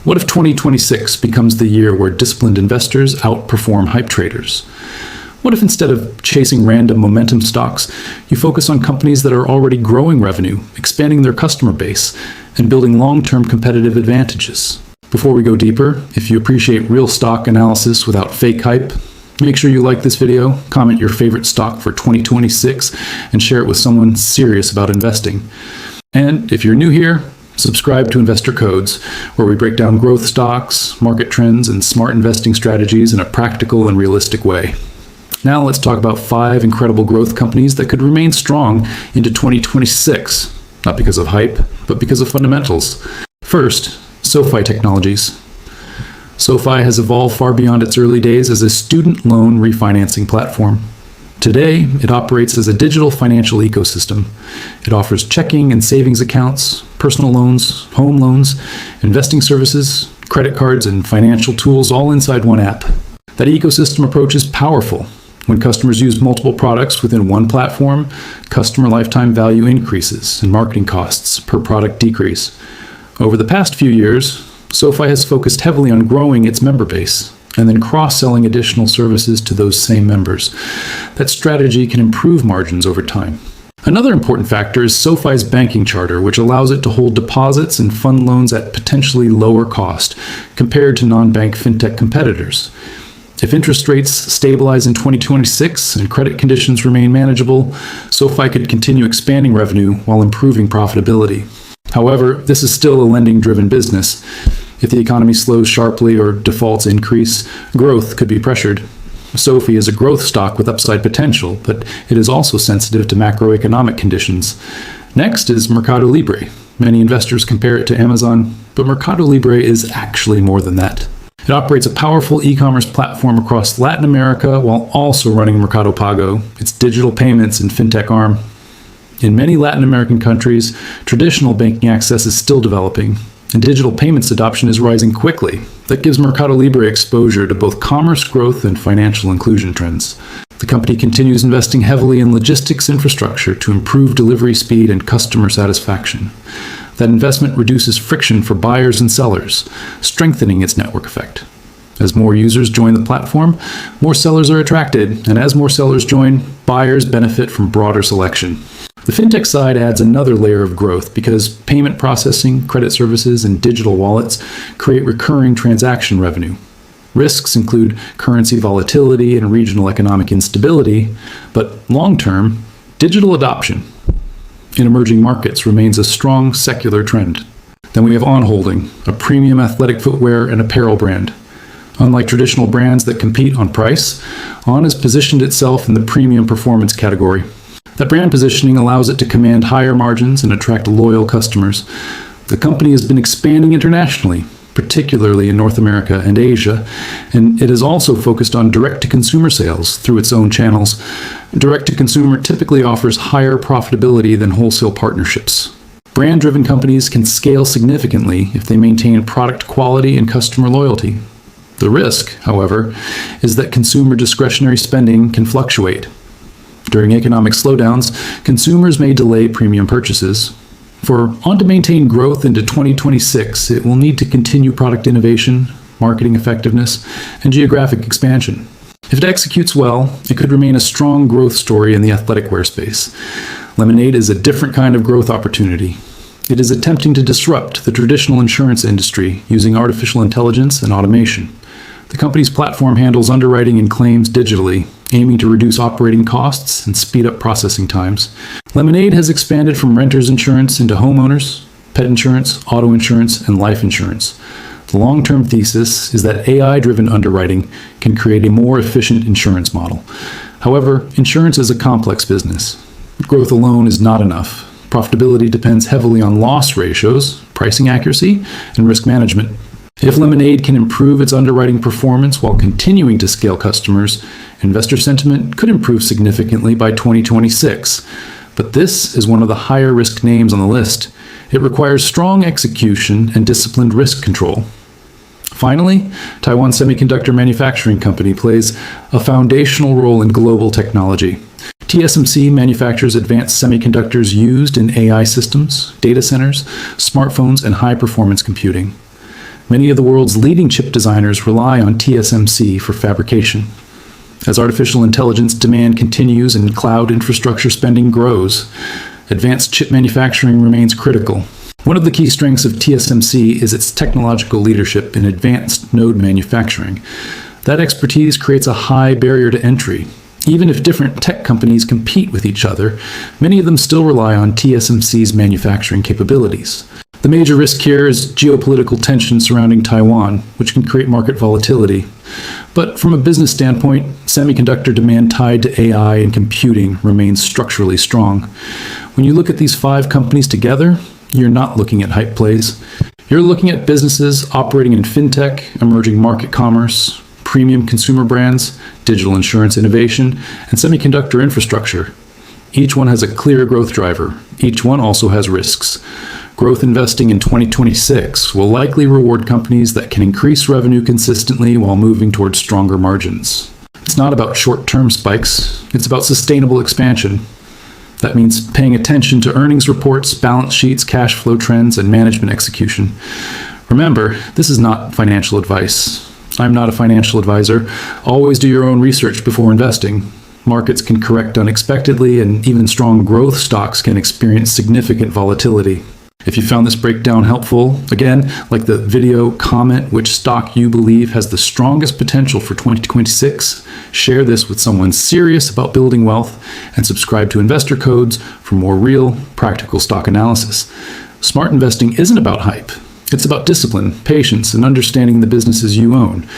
What if 2026 becomes the year where disciplined investors outperform hype traders? What if instead of chasing random momentum stocks, you focus on companies that are already growing revenue, expanding their customer base, and building long-term competitive advantages? Before we go deeper, if you appreciate real stock analysis without fake hype, make sure you like this video, comment your favorite stock for 2026, and share it with someone serious about investing. And if you're new here, subscribe to Investor Codes, where we break down growth stocks, market trends, and smart investing strategies in a practical and realistic way. Now let's talk about 5 incredible growth companies that could remain strong into 2026, not because of hype, but because of fundamentals. First, SoFi Technologies. SoFi has evolved far beyond its early days as a student loan refinancing platform. Today, it operates as a digital financial ecosystem. It offers checking and savings accounts, personal loans, home loans, investing services, credit cards, and financial tools all inside one app. That ecosystem approach is powerful. When customers use multiple products within one platform, customer lifetime value increases and marketing costs per product decrease. Over the past few years, SoFi has focused heavily on growing its member base and then cross-selling additional services to those same members. That strategy can improve margins over time. Another important factor is SoFi's banking charter, which allows it to hold deposits and fund loans at potentially lower cost compared to non-bank fintech competitors. If interest rates stabilize in 2026 and credit conditions remain manageable, SoFi could continue expanding revenue while improving profitability. However, this is still a lending-driven business. If the economy slows sharply or defaults increase, growth could be pressured. SoFi is a growth stock with upside potential, but it is also sensitive to macroeconomic conditions. Next is Mercado Libre. Many investors compare it to Amazon, but Mercado Libre is actually more than that. It operates a powerful e-commerce platform across Latin America while also running Mercado Pago, its digital payments and fintech arm. In many Latin American countries, traditional banking access is still developing, and digital payments adoption is rising quickly. That gives Mercado Libre exposure to both commerce growth and financial inclusion trends. The company continues investing heavily in logistics infrastructure to improve delivery speed and customer satisfaction. That investment reduces friction for buyers and sellers, strengthening its network effect. As more users join the platform, more sellers are attracted, and as more sellers join, buyers benefit from broader selection. The fintech side adds another layer of growth because payment processing, credit services, and digital wallets create recurring transaction revenue. Risks include currency volatility and regional economic instability, but long-term, digital adoption in emerging markets remains a strong secular trend. Then we have On Holding, a premium athletic footwear and apparel brand. Unlike traditional brands that compete on price, On has positioned itself in the premium performance category. That brand positioning allows it to command higher margins and attract loyal customers. The company has been expanding internationally, particularly in North America and Asia, and it is also focused on direct-to-consumer sales through its own channels. Direct-to-consumer typically offers higher profitability than wholesale partnerships. Brand-driven companies can scale significantly if they maintain product quality and customer loyalty. The risk, however, is that consumer discretionary spending can fluctuate. During economic slowdowns, consumers may delay premium purchases. For On to maintain growth into 2026, it will need to continue product innovation, marketing effectiveness, and geographic expansion. If it executes well, it could remain a strong growth story in the athletic wear space. Lemonade is a different kind of growth opportunity. It is attempting to disrupt the traditional insurance industry using artificial intelligence and automation. The company's platform handles underwriting and claims digitally, aiming to reduce operating costs and speed up processing times. Lemonade has expanded from renter's insurance into homeowners, pet insurance, auto insurance, and life insurance. The long-term thesis is that AI-driven underwriting can create a more efficient insurance model. However, insurance is a complex business. Growth alone is not enough. Profitability depends heavily on loss ratios, pricing accuracy, and risk management. If Lemonade can improve its underwriting performance while continuing to scale customers, investor sentiment could improve significantly by 2026. But this is one of the higher risk names on the list. It requires strong execution and disciplined risk control. Finally, Taiwan Semiconductor Manufacturing Company plays a foundational role in global technology. TSMC manufactures advanced semiconductors used in AI systems, data centers, smartphones, and high-performance computing. Many of the world's leading chip designers rely on TSMC for fabrication. As artificial intelligence demand continues and cloud infrastructure spending grows, advanced chip manufacturing remains critical. One of the key strengths of TSMC is its technological leadership in advanced node manufacturing. That expertise creates a high barrier to entry. Even if different tech companies compete with each other, many of them still rely on TSMC's manufacturing capabilities. The major risk here is geopolitical tension surrounding Taiwan, which can create market volatility. But from a business standpoint, semiconductor demand tied to AI and computing remains structurally strong. When you look at these 5 companies together, you're not looking at hype plays. You're looking at businesses operating in fintech, emerging market commerce, premium consumer brands, digital insurance innovation, and semiconductor infrastructure. Each one has a clear growth driver. Each one also has risks. Growth investing in 2026 will likely reward companies that can increase revenue consistently while moving towards stronger margins. It's not about short-term spikes, it's about sustainable expansion. That means paying attention to earnings reports, balance sheets, cash flow trends, and management execution. Remember, this is not financial advice. I'm not a financial advisor. Always do your own research before investing. Markets can correct unexpectedly, and even strong growth stocks can experience significant volatility. If you found this breakdown helpful, again, like the video, comment which stock you believe has the strongest potential for 2026, share this with someone serious about building wealth, and subscribe to Investor Codes for more real, practical stock analysis. Smart investing isn't about hype. It's about discipline, patience, and understanding the businesses you own.